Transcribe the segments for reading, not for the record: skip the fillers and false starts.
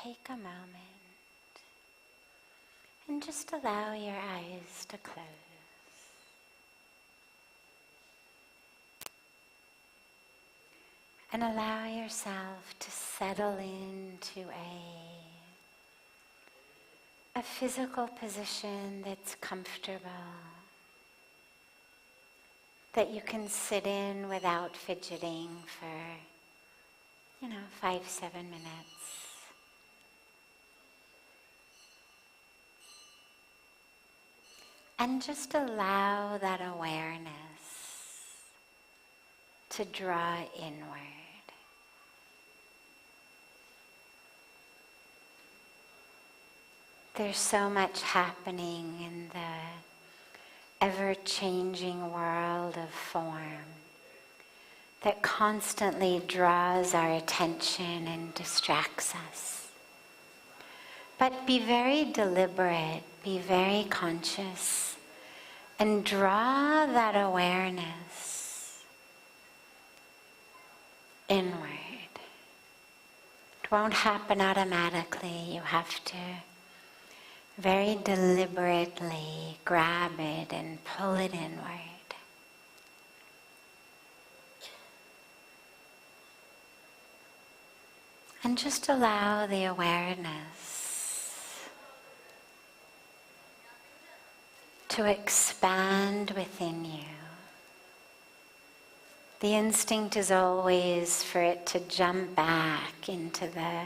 take a moment and just allow your eyes to close. And allow yourself to settle into a physical position that's comfortable, that you can sit in without fidgeting for, 5-7 minutes. And just allow that awareness to draw inward. There's so much happening in the ever-changing world of form that constantly draws our attention and distracts us. But be very deliberate, be very conscious, and draw that awareness inward. It won't happen automatically. You have to very deliberately grab it and pull it inward. And just allow the awareness to expand within you. The instinct is always for it to jump back into the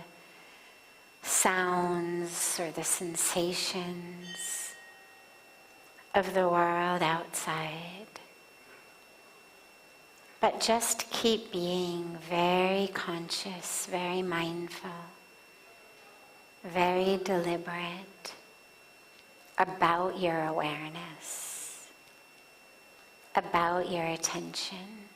sounds or the sensations of the world outside. But just keep being very conscious, very mindful, very deliberate about your awareness, about your attention,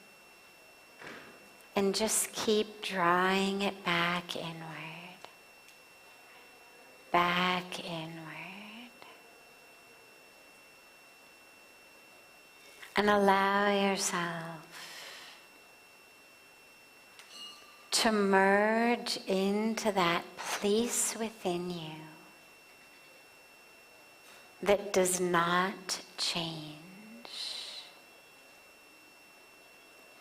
and just keep drawing it back inward, back inward. And allow yourself to merge into that place within you that does not change,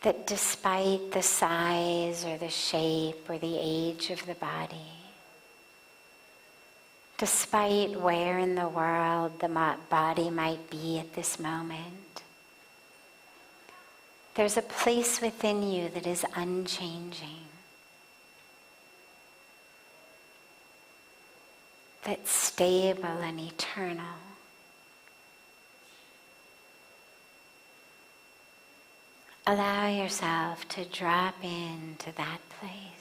that despite the size or the shape or the age of the body, despite where in the world the body might be at this moment, there's a place within you that is unchanging, that's stable and eternal. Allow yourself to drop into that place.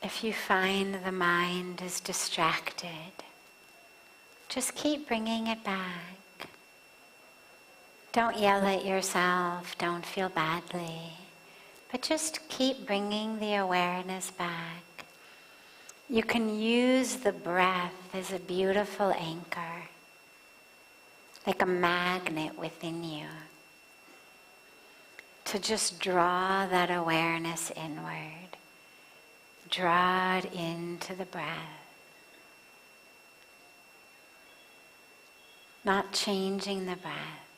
If you find the mind is distracted, just keep bringing it back. Don't yell at yourself, don't feel badly, but just keep bringing the awareness back. You can use the breath as a beautiful anchor, like a magnet within you, to just draw that awareness inward. Draw it into the breath. Not changing the breath,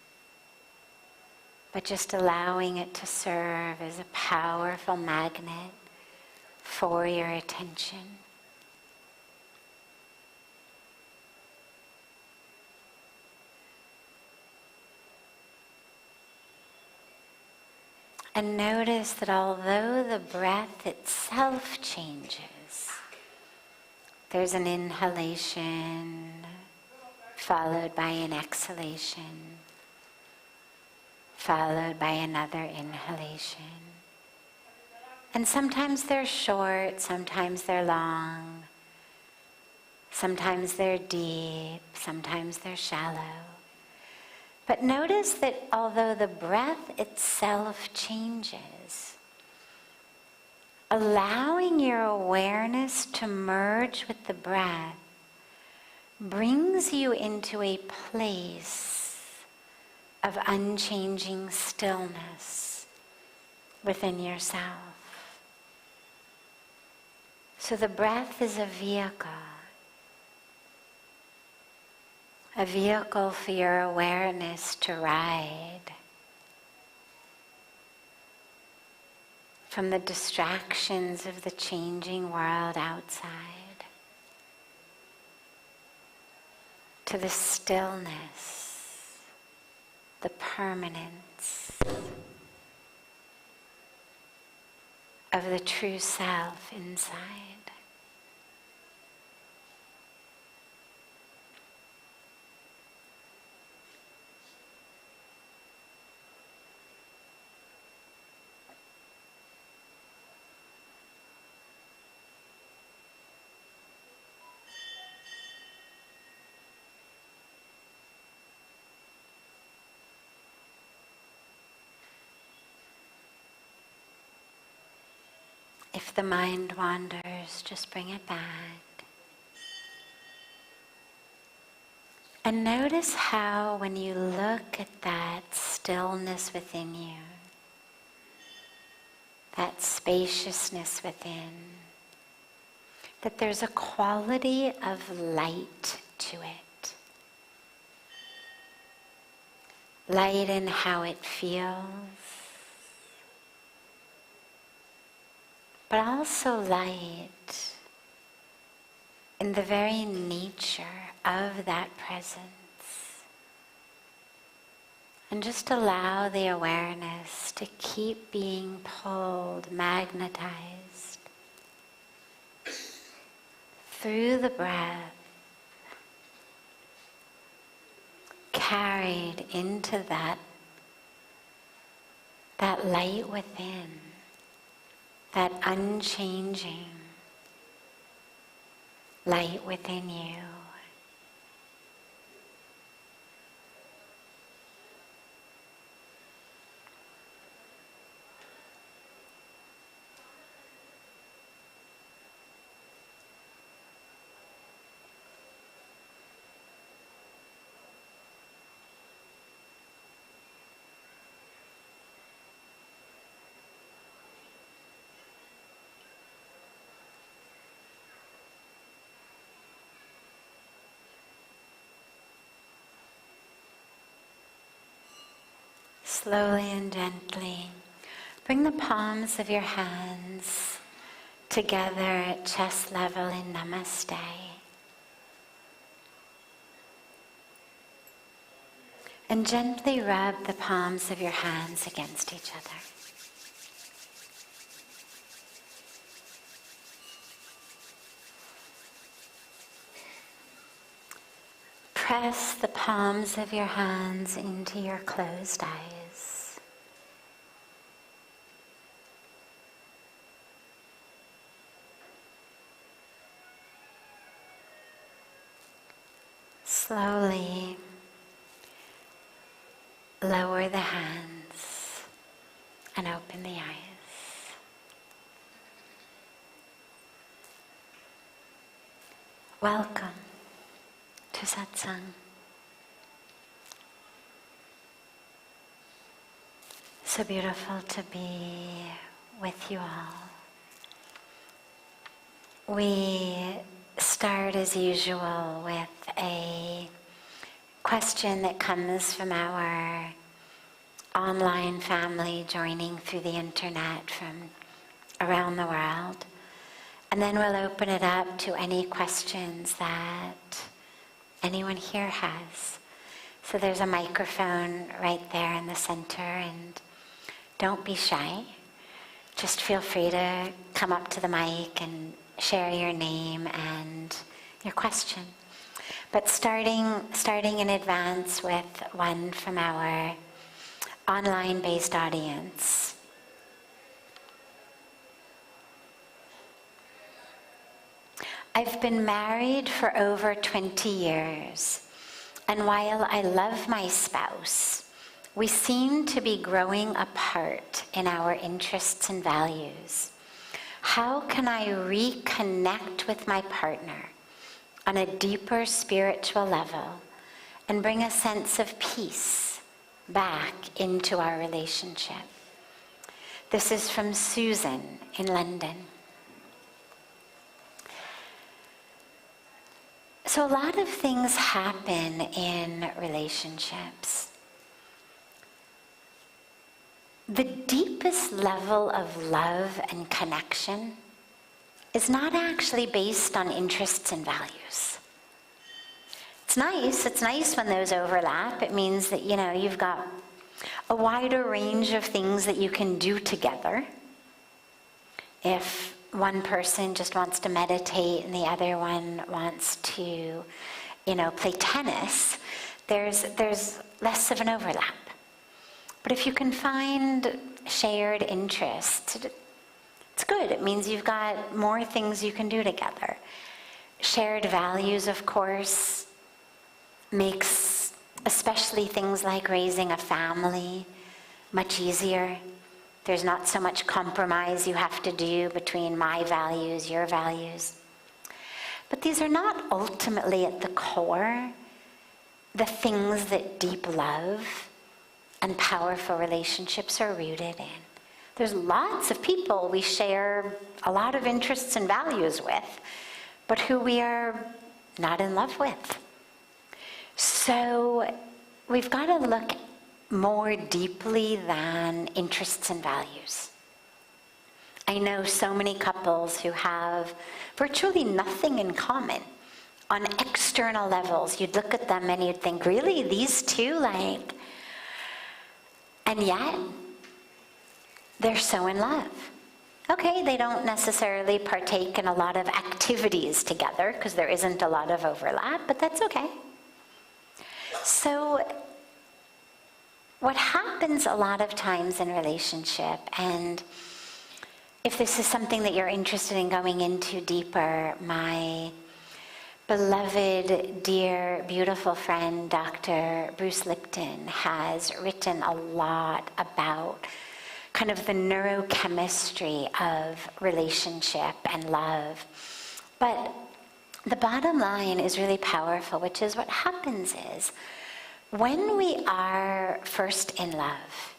but just allowing it to serve as a powerful magnet for your attention. And notice that although the breath itself changes, there's an inhalation followed by an exhalation, followed by another inhalation. And sometimes they're short, sometimes they're long, sometimes they're deep, sometimes they're shallow. But notice that although the breath itself changes, allowing your awareness to merge with the breath brings you into a place of unchanging stillness within yourself. So the breath is a vehicle for your awareness to ride from the distractions of the changing world outside to the stillness, the permanence of the true self inside. If the mind wanders, just bring it back. And notice how when you look at that stillness within you, that spaciousness within, that there's a quality of light to it. Light in how it feels, but also light in the very nature of that presence. And just allow the awareness to keep being pulled, magnetized through the breath, carried into that light within, that unchanging light within you. Slowly and gently, bring the palms of your hands together at chest level in Namaste. And gently rub the palms of your hands against each other. Press the palms of your hands into your closed eyes. Slowly lower the hands and open the eyes. Welcome to Satsang. So beautiful to be with you all. We start as usual with a question that comes from our online family joining through the internet from around the world. And then we'll open it up to any questions that anyone here has. So there's a microphone right there in the center, and don't be shy. Just feel free to come up to the mic and share your name and your question. But starting in advance with one from our online-based audience. I've been married for over 20 years. And while I love my spouse, we seem to be growing apart in our interests and values. How can I reconnect with my partner on a deeper spiritual level and bring a sense of peace back into our relationship? This is from Susan in London. So a lot of things happen in relationships. The deepest level of love and connection is not actually based on interests and values. It's nice when those overlap. It means that, you've got a wider range of things that you can do together. If one person just wants to meditate and the other one wants to, play tennis, there's less of an overlap. But if you can find shared interests, it's good. It means you've got more things you can do together. Shared values, of course, makes especially things like raising a family much easier. There's not so much compromise you have to do between my values, your values. But these are not ultimately at the core the things that deep love and powerful relationships are rooted in. There's lots of people we share a lot of interests and values with, but who we are not in love with. So we've got to look more deeply than interests and values. I know so many couples who have virtually nothing in common on external levels. You'd look at them and you'd think, really, these two, and yet they're so in love. Okay, they don't necessarily partake in a lot of activities together because there isn't a lot of overlap, but that's okay. So what happens a lot of times in relationship, and if this is something that you're interested in going into deeper, my beloved, dear, beautiful friend, Dr. Bruce Lipton, has written a lot about kind of the neurochemistry of relationship and love. But the bottom line is really powerful, which is what happens is, when we are first in love,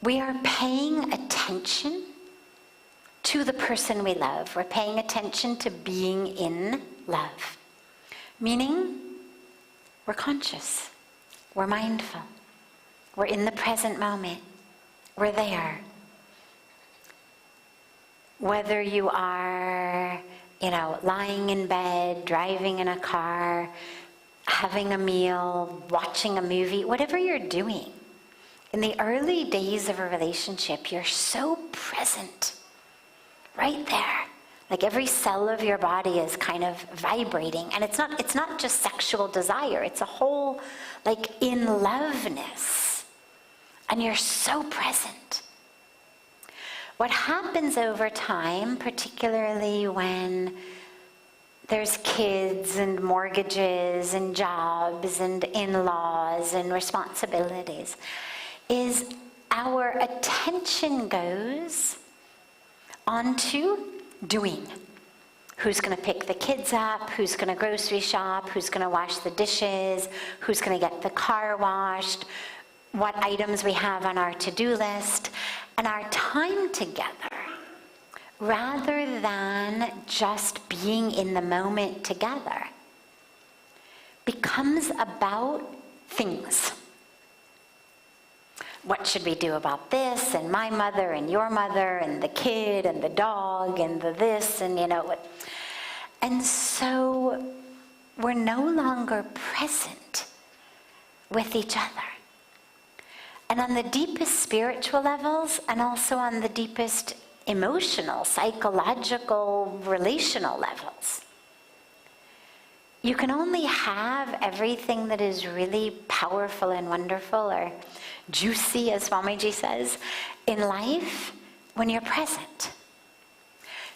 we are paying attention to the person we love. We're paying attention to being in love. Meaning, we're conscious. We're mindful. We're in the present moment. We're there. Whether you are, lying in bed, driving in a car, having a meal, watching a movie, whatever you're doing, in the early days of a relationship, you're so present, right there. Like every cell of your body is kind of vibrating. And it's not just sexual desire, it's a whole, in loveness. And you're so present. What happens over time, particularly when there's kids and mortgages and jobs and in-laws and responsibilities, is our attention goes onto doing. Who's going to pick the kids up? Who's going to grocery shop? Who's going to wash the dishes? Who's going to get the car washed? What items we have on our to-do list? And our time together, rather than just being in the moment together, becomes about things. What should we do about this, and my mother, and your mother, and the kid, and the dog, and the this, and what. And so we're no longer present with each other. And on the deepest spiritual levels, and also on the deepest emotional, psychological, relational levels, you can only have everything that is really powerful and wonderful, or juicy, as Swamiji says, in life when you're present.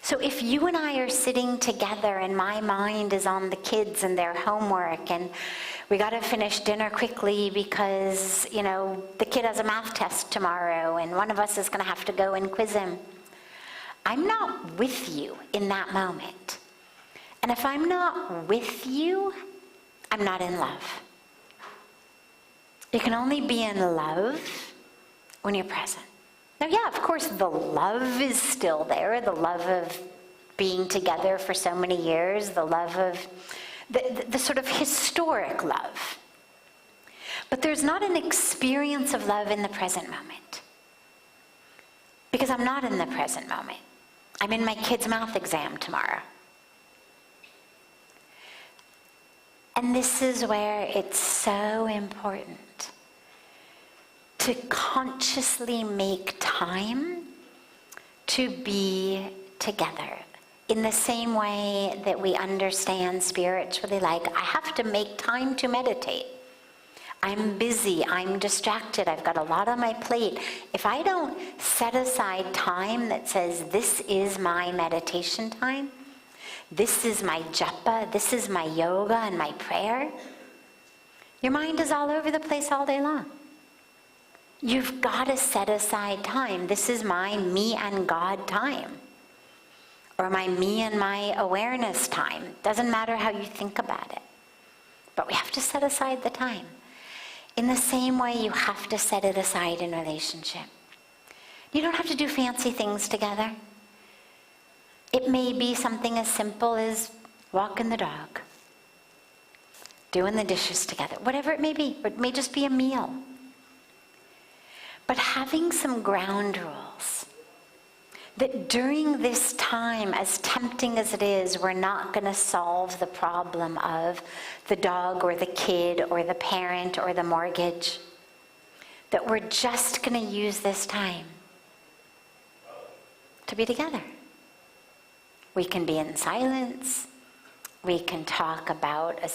So if you and I are sitting together and my mind is on the kids and their homework and we got to finish dinner quickly because, the kid has a math test tomorrow and one of us is going to have to go and quiz him, I'm not with you in that moment. And if I'm not with you, I'm not in love. You can only be in love when you're present. Now, yeah, of course, the love is still there, the love of being together for so many years, the love of the sort of historic love. But there's not an experience of love in the present moment. Because I'm not in the present moment. I'm in my kid's math exam tomorrow. And this is where it's so important to consciously make time to be together. In the same way that we understand spiritually, like, I have to make time to meditate. I'm busy, I'm distracted, I've got a lot on my plate. If I don't set aside time that says, this is my meditation time, this is my japa, this is my yoga and my prayer, your mind is all over the place all day long. You've got to set aside time. This is my me and God time. Or my me and my awareness time. Doesn't matter how you think about it. But we have to set aside the time. In the same way, you have to set it aside in relationship. You don't have to do fancy things together. It may be something as simple as walking the dog, doing the dishes together, whatever it may be. Or it may just be a meal. But having some ground rules, that during this time, as tempting as it is, we're not going to solve the problem of the dog or the kid or the parent or the mortgage, that we're just going to use this time to be together. We can be in silence. We can talk about a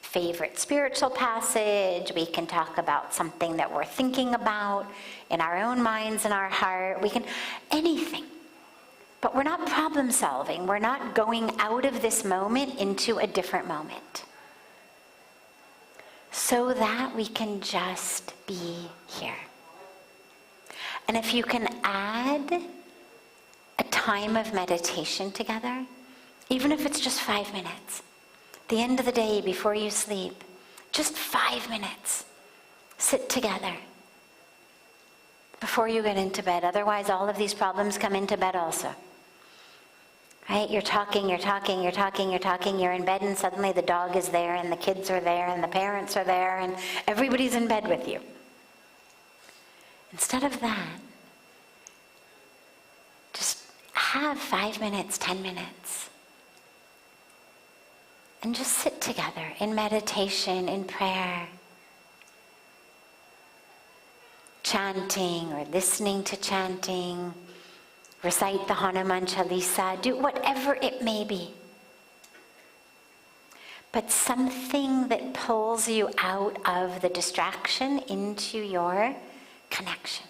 favorite spiritual passage. We can talk about something that we're thinking about in our own minds and our heart. We can, anything. But we're not problem solving. We're not going out of this moment into a different moment. So that we can just be here. And if you can add a time of meditation together, even if it's just 5 minutes, the end of the day before you sleep, just 5 minutes, sit together before you get into bed. Otherwise, all of these problems come into bed also. Right? You're talking, you're in bed, and suddenly the dog is there, and the kids are there, and the parents are there, and everybody's in bed with you. Instead of that, just have 5 minutes, 10 minutes. And just sit together in meditation, in prayer, chanting or listening to chanting, recite the Hanuman Chalisa, do whatever it may be. But something that pulls you out of the distraction into your connection.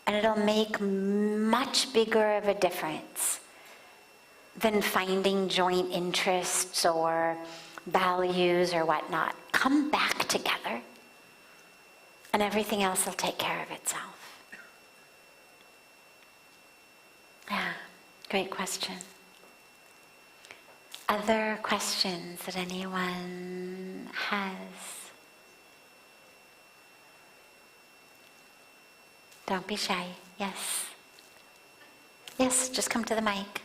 And it'll make much bigger of a difference than finding joint interests or values or whatnot. Come back together, and everything else will take care of itself. Yeah, great question. Other questions that anyone has? Don't be shy. Yes. Yes, just come to the mic.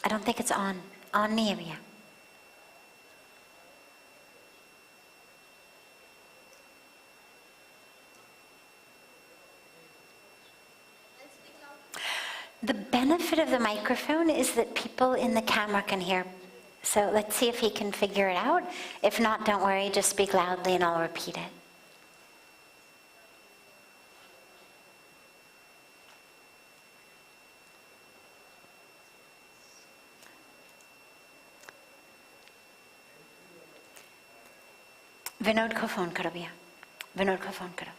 I don't think it's on near you. The benefit of the microphone is that people in the camera can hear. So let's see if he can figure it out. If not, don't worry, just speak loudly and I'll repeat it. Vinod को phone करो भैया, विनोद को phone करो.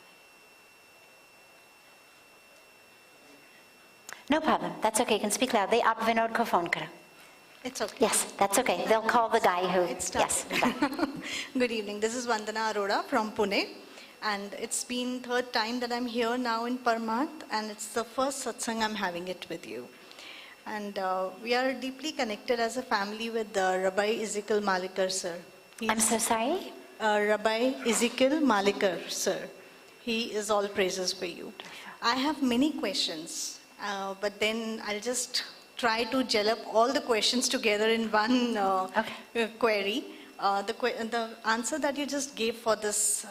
No problem, that's okay, you can speak loudly. आप विनोद को phone करो. It's okay. Yes, that's okay. They'll call the guy who... Yes. Good evening. This is Vandana Arora from Pune. And it's been third time that I'm here now in Parmarth. And it's the first satsang I'm having it with you. And we are deeply connected as a family with Rabbi Ezekiel Malikar, sir. I'm so sorry? Rabbi Ezekiel Malikar, sir. He is all praises for you. I have many questions. But then I'll just try to gel up all the questions together in one query. The answer that you just gave for this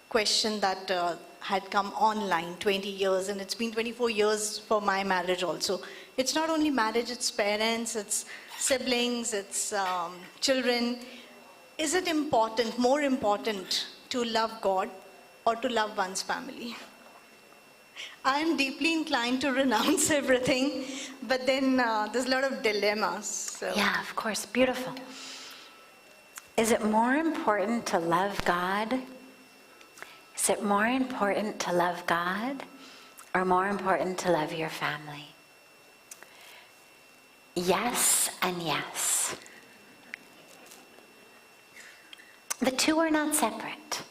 question that had come online 20 years, and it's been 24 years for my marriage also. It's not only marriage, it's parents, it's siblings, it's children. Is it important, more important, to love God or to love one's family? I am deeply inclined to renounce everything, but then there's a lot of dilemmas. So. Yeah, of course, beautiful. Is it more important to love God? Is it more important to love God or more important to love your family? Yes and yes. The two are not separate.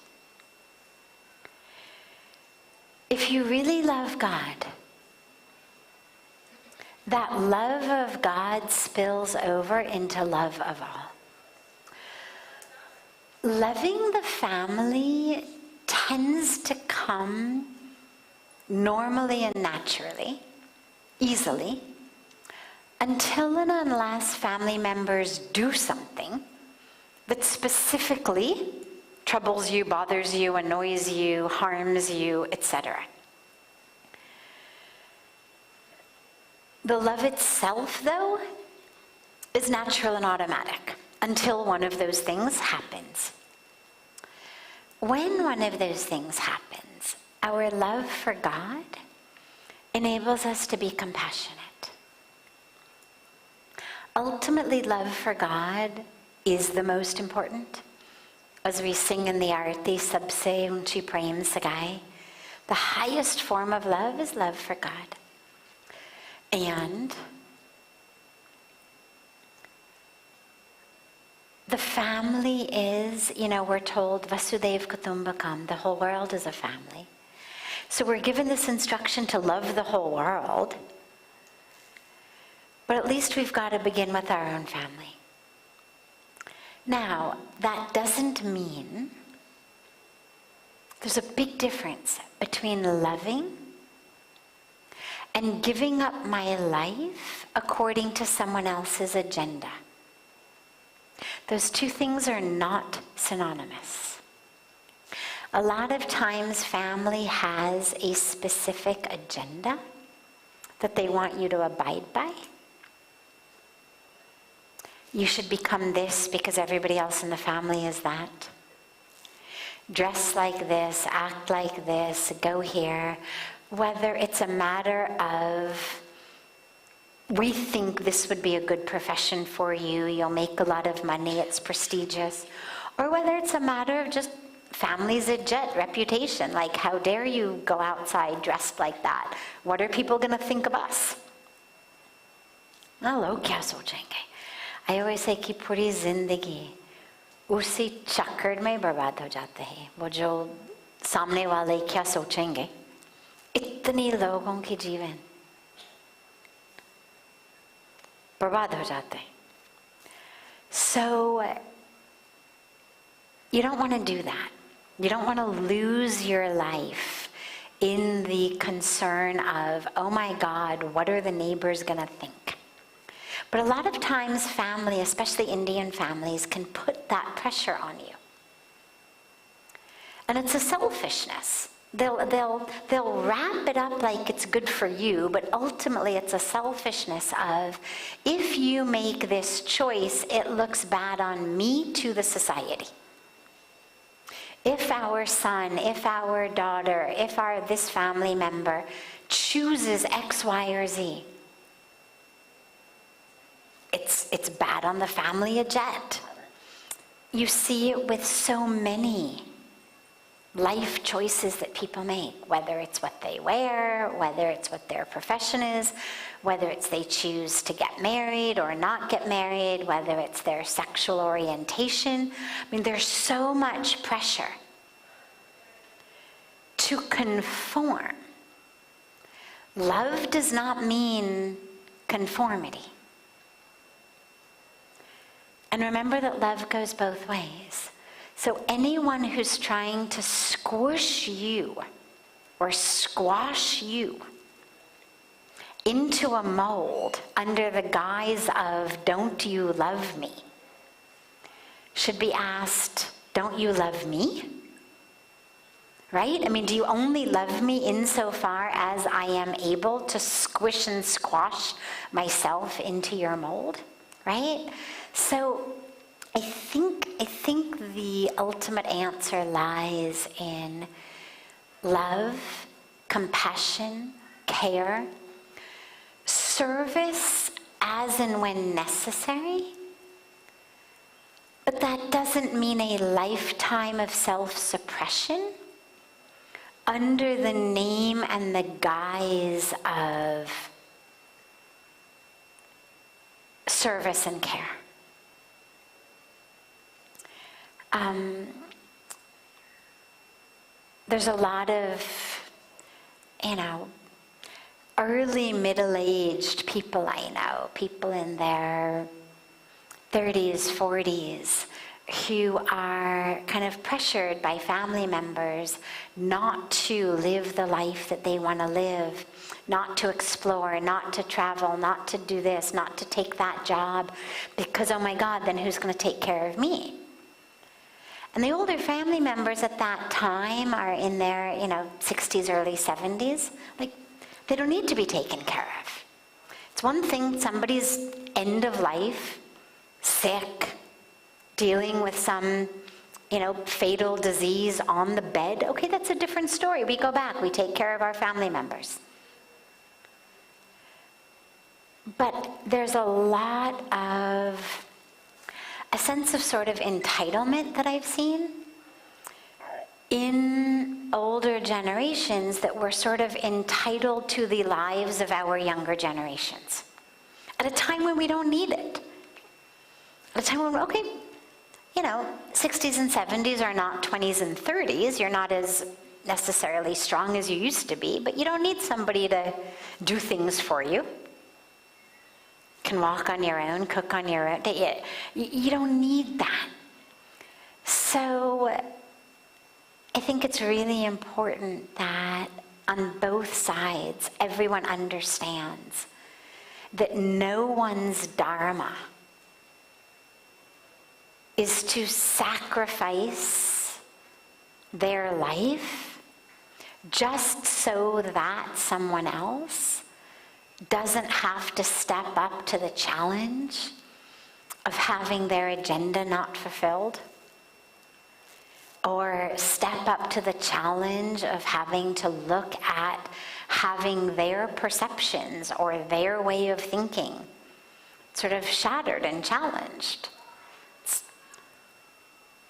If you really love God, that love of God spills over into love of all. Loving the family tends to come normally and naturally, easily, until and unless family members do something that specifically troubles you, bothers you, annoys you, harms you, etc. The love itself, though, is natural and automatic until one of those things happens. When one of those things happens, our love for God enables us to be compassionate. Ultimately, love for God is the most important. As we sing in the Arati, Sabse Unchi Prem Sagai, the highest form of love is love for God. And the family is, we're told, Vasudev Kutumbakam, the whole world is a family. So we're given this instruction to love the whole world, but at least we've got to begin with our own family. Now, that doesn't mean there's a big difference between loving and giving up my life according to someone else's agenda. Those two things are not synonymous. A lot of times family has a specific agenda that they want you to abide by. You should become this because everybody else in the family is that. Dress like this, act like this, go here. Whether it's a matter of, we think this would be a good profession for you, you'll make a lot of money, it's prestigious. Or whether it's a matter of just family's a jet, reputation, like how dare you go outside dressed like that? What are people going to think of us? Hello, kya sochenge? I always say कि पूरी जिंदगी उसी चक्कर में बर्बाद हो जाते हैं. वो जो सामने वाले क्या सोचेंगे, इतने लोगों के जीवन बर्बाद हो जाते हैं. So you don't want to do that. You don't want to lose your life in the concern of, oh my God, what are the neighbors going to think? But a lot of times family, especially Indian families, can put that pressure on you. And it's a selfishness. They'll wrap it up like it's good for you, but ultimately it's a selfishness of, if you make this choice, it looks bad on me to the society. If our son, if our daughter, if this family member chooses X, Y, or Z, it's bad on the family jet. you see it with so many life choices that people make, whether it's what they wear, whether it's what their profession is, whether it's they choose to get married or not get married, whether it's their sexual orientation. I mean, there's so much pressure to conform. Love does not mean conformity. And remember that love goes both ways. So anyone who's trying to squish you or squash you into a mold under the guise of, don't you love me, should be asked, don't you love me? Right? I mean, do you only love me insofar as I am able to squish and squash myself into your mold? Right? So I think the ultimate answer lies in love, compassion, care, service as and when necessary. But that doesn't mean a lifetime of self-suppression under the name and the guise of service and care. There's a lot of, early middle-aged people I know, people in their 30s, 40s, who are kind of pressured by family members not to live the life that they want to live, not to explore, not to travel, not to do this, not to take that job, because, oh my God, then who's going to take care of me? And the older family members at that time are in their, 60s, early 70s. Like, they don't need to be taken care of. It's one thing, somebody's end of life, sick, dealing with some, fatal disease on the bed. Okay, that's a different story. We go back, we take care of our family members. But there's a lot of a sense of sort of entitlement that I've seen in older generations, that we're sort of entitled to the lives of our younger generations at a time when we don't need it. At a time when, okay, 60s and 70s are not 20s and 30s. You're not as necessarily strong as you used to be, but you don't need somebody to do things for you. Can walk on your own, cook on your own. You don't need that. So I think it's really important that on both sides, everyone understands that no one's dharma is to sacrifice their life just so that someone else doesn't have to step up to the challenge of having their agenda not fulfilled, or step up to the challenge of having to look at having their perceptions or their way of thinking sort of shattered and challenged.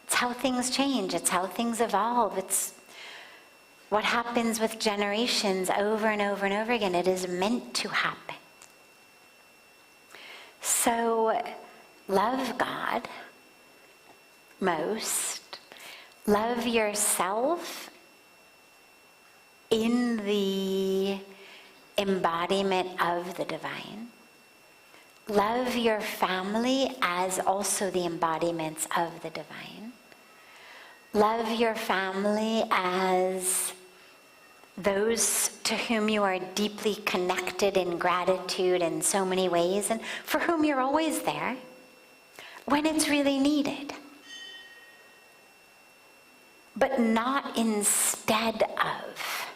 It's how things change. It's how things evolve. It's what happens with generations over and over and over again. It is meant to happen. So love God most. Love yourself in the embodiment of the divine. Love your family as also the embodiments of the divine. Love your family as those to whom you are deeply connected in gratitude in so many ways, and for whom you're always there when it's really needed. But not instead of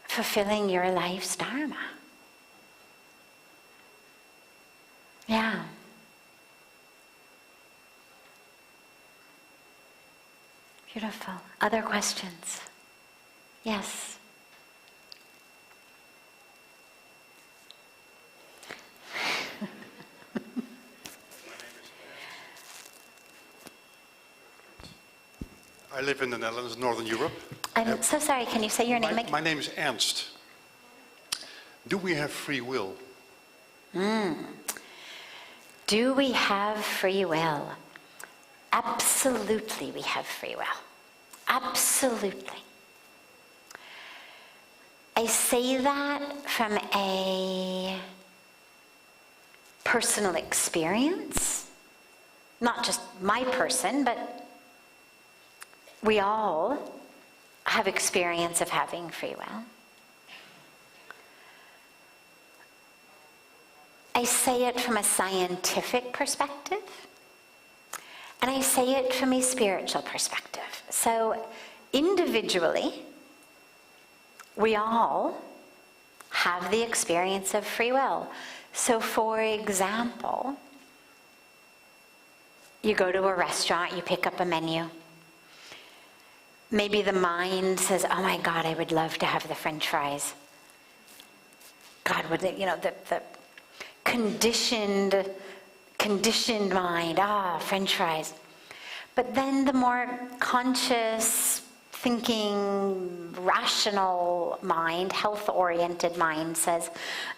fulfilling your life's dharma. Yeah. Beautiful. Other questions? Yes. My name I live in the Netherlands, Northern Europe. I'm so sorry, can you say your name again? My name is Ernst. Do we have free will? Do we have free will? Absolutely we have free will. Absolutely. I say that from a personal experience, not just my person, but we all have experience of having free will. I say it from a scientific perspective, and I say it from a spiritual perspective. So individually, we all have the experience of free will. So for example, you go to a restaurant, you pick up a menu. Maybe the mind says, oh my God, I would love to have the French fries. God, would it, the conditioned mind, French fries. But then the more conscious, thinking, rational mind, health-oriented mind says,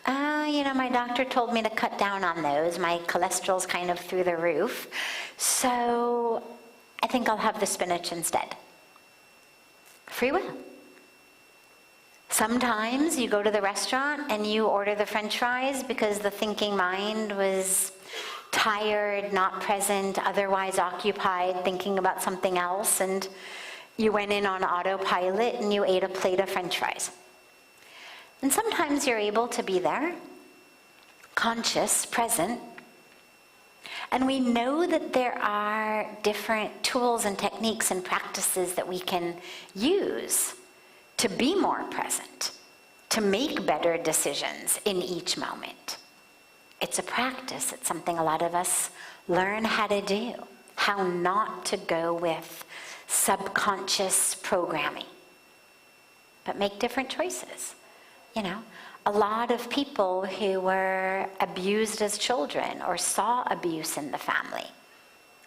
my doctor told me to cut down on those. My cholesterol's kind of through the roof. So I think I'll have the spinach instead. Free will. Sometimes you go to the restaurant and you order the French fries because the thinking mind was tired, not present, otherwise occupied, thinking about something else, and you went in on autopilot and you ate a plate of French fries. And sometimes you're able to be there, conscious, present, and we know that there are different tools and techniques and practices that we can use to be more present, to make better decisions in each moment. It's a practice. It's something a lot of us learn how to do, how not to go with subconscious programming, but make different choices. A lot of people who were abused as children or saw abuse in the family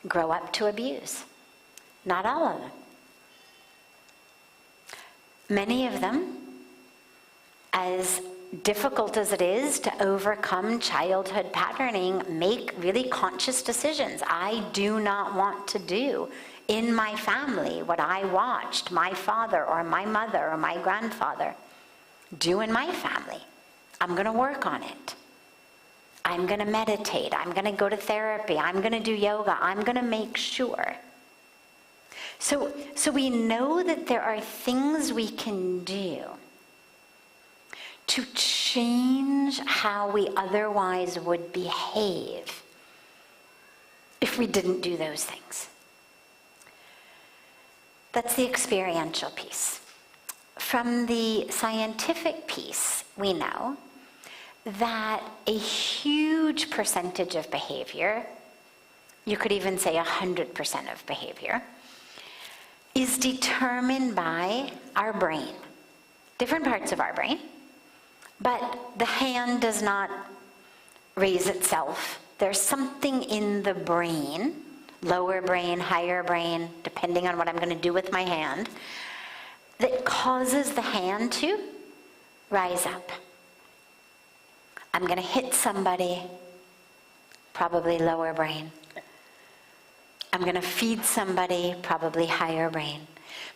grow up to abuse. Not all of them. Many of them, as difficult as it is to overcome childhood patterning, make really conscious decisions. I do not want to do in my family what I watched my father or my mother or my grandfather do in my family. I'm going to work on it. I'm going to meditate. I'm going to go to therapy. I'm going to do yoga. I'm going to make sure. So we know that there are things we can do to change how we otherwise would behave if we didn't do those things. That's the experiential piece. From the scientific piece, we know that a huge percentage of behavior, you could even say 100% of behavior, is determined by our brain. Different parts of our brain. But the hand does not raise itself. There's something in the brain, lower brain, higher brain, depending on what I'm going to do with my hand, that causes the hand to rise up. I'm going to hit somebody, probably lower brain. I'm going to feed somebody, probably higher brain.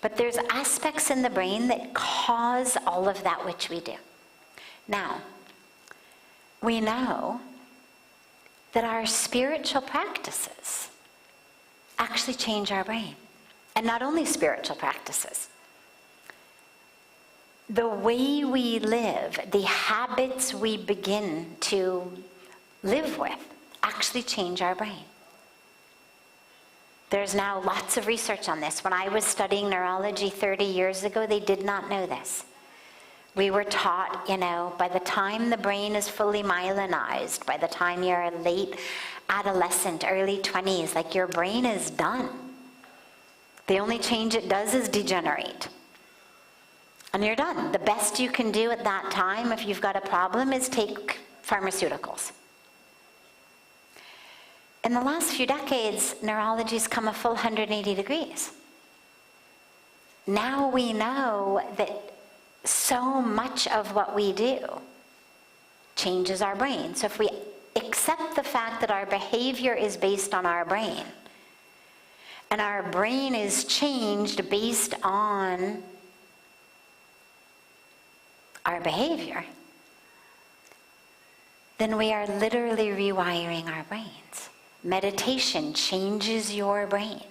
But there's aspects in the brain that cause all of that which we do. Now, we know that our spiritual practices actually change our brain. And not only spiritual practices. The way we live, the habits we begin to live with, actually change our brain. There's now lots of research on this. When I was studying neurology 30 years ago, they did not know this. We were taught, by the time the brain is fully myelinized, by the time you're a late adolescent, early 20s, like your brain is done. The only change it does is degenerate. And you're done. The best you can do at that time, if you've got a problem, is take pharmaceuticals. In the last few decades, neurology's come a full 180 degrees. now we know that so much of what we do changes our brain. So if we accept the fact that our behavior is based on our brain, and our brain is changed based on our behavior, then we are literally rewiring our brains. Meditation changes your brain.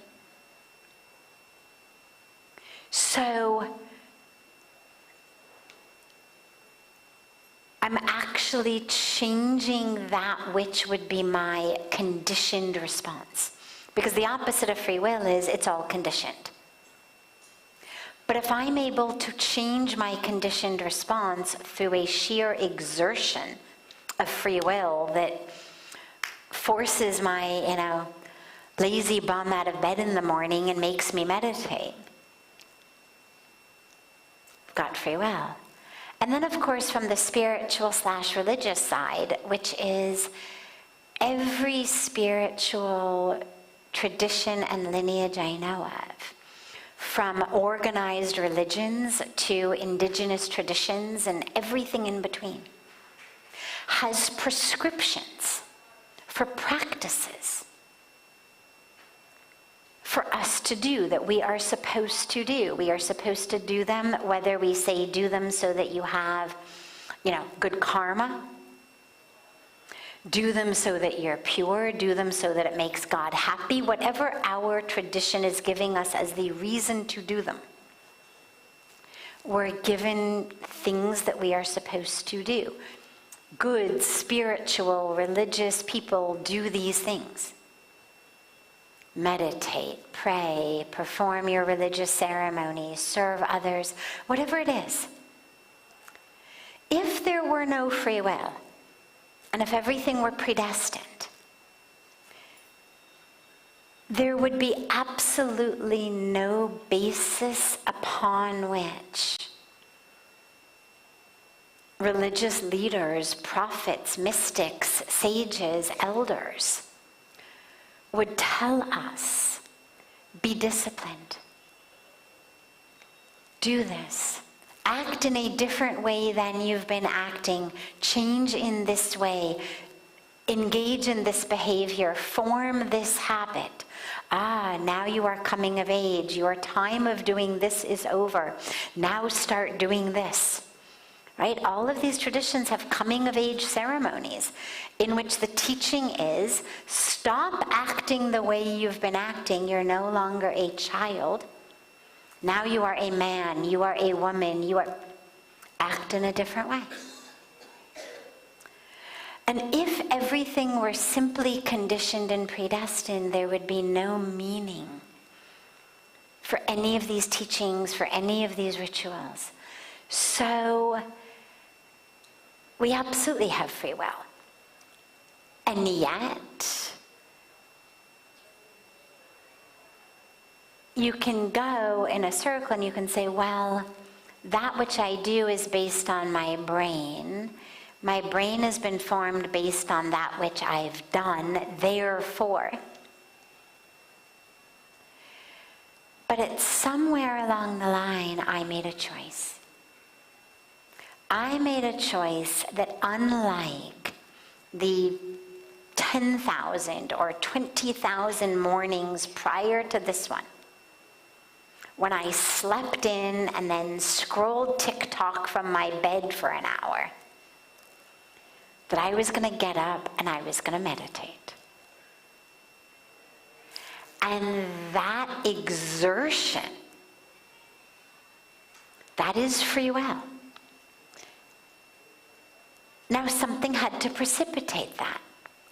So I'm actually changing that which would be my conditioned response. Because the opposite of free will is it's all conditioned. But if I'm able to change my conditioned response through a sheer exertion of free will that forces my, lazy bum out of bed in the morning and makes me meditate, I've got free will. And then, of course, from the spiritual/religious side, which is every spiritual tradition and lineage I know of, from organized religions to indigenous traditions and everything in between, has prescriptions for practices for us to do that we are supposed to do. We are supposed to do them, whether we say do them so that you have, good karma, do them so that you're pure, do them so that it makes God happy, whatever our tradition is giving us as the reason to do them. We're given things that we are supposed to do. Good, spiritual, religious people do these things. Meditate, pray, perform your religious ceremonies, serve others, whatever it is. If there were no free will, and if everything were predestined, there would be absolutely no basis upon which religious leaders, prophets, mystics, sages, elders would tell us, be disciplined, do this, act in a different way than you've been acting, change in this way, engage in this behavior, form this habit. Now you are coming of age, your time of doing this is over, now start doing this. Right? All of these traditions have coming of age ceremonies in which the teaching is, stop acting the way you've been acting. You're no longer a child. Now you are a man, you are a woman, act in a different way. And if everything were simply conditioned and predestined, there would be no meaning for any of these teachings, for any of these rituals. So we absolutely have free will. And yet, you can go in a circle and you can say, well, that which I do is based on my brain. My brain has been formed based on that which I've done, therefore. But it's somewhere along the line I made a choice. I made a choice that unlike the 10,000 or 20,000 mornings prior to this one, when I slept in and then scrolled TikTok from my bed for an hour, that I was going to get up and I was going to meditate. And that exertion, that is free will. Now, something had to precipitate that.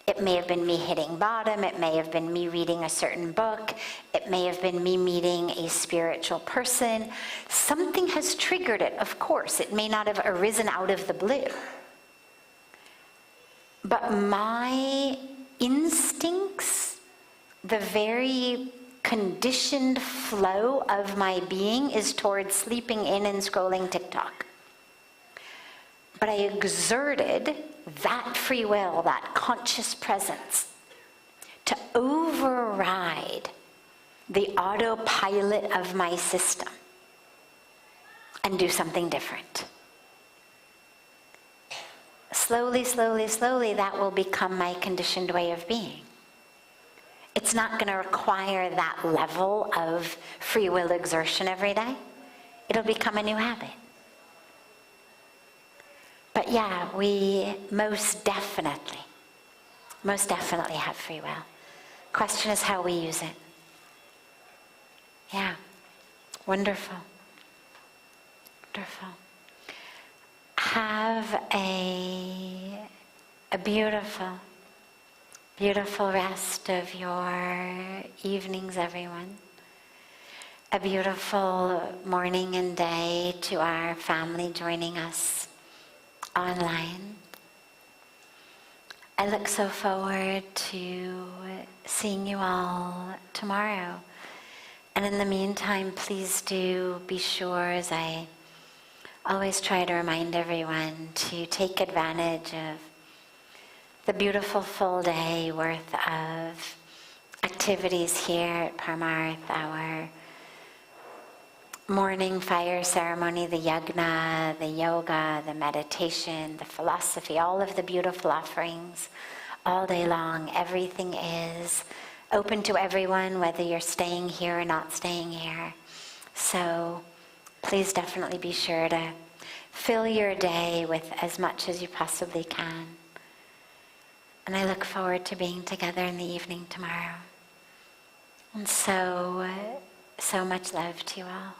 It may have been me hitting bottom. It may have been me reading a certain book. It may have been me meeting a spiritual person. Something has triggered it, of course. It may not have arisen out of the blue. But my instincts, the very conditioned flow of my being is towards sleeping in and scrolling TikTok. But I exerted that free will, that conscious presence, to override the autopilot of my system and do something different. Slowly, slowly, slowly, that will become my conditioned way of being. It's not going to require that level of free will exertion every day. It'll become a new habit. But yeah, we most definitely have free will. Question is how we use it. Yeah, wonderful. Wonderful. Have a beautiful, beautiful rest of your evenings, everyone. A beautiful morning and day to our family joining us online. I look so forward to seeing you all tomorrow. And in the meantime, please do be sure, as I always try to remind everyone, to take advantage of the beautiful full day worth of activities here at Parmarth, our morning fire ceremony, the yajna, the yoga, the meditation, the philosophy, all of the beautiful offerings all day long. Everything is open to everyone, whether you're staying here or not staying here. So please definitely be sure to fill your day with as much as you possibly can. And I look forward to being together in the evening tomorrow. And so much love to you all.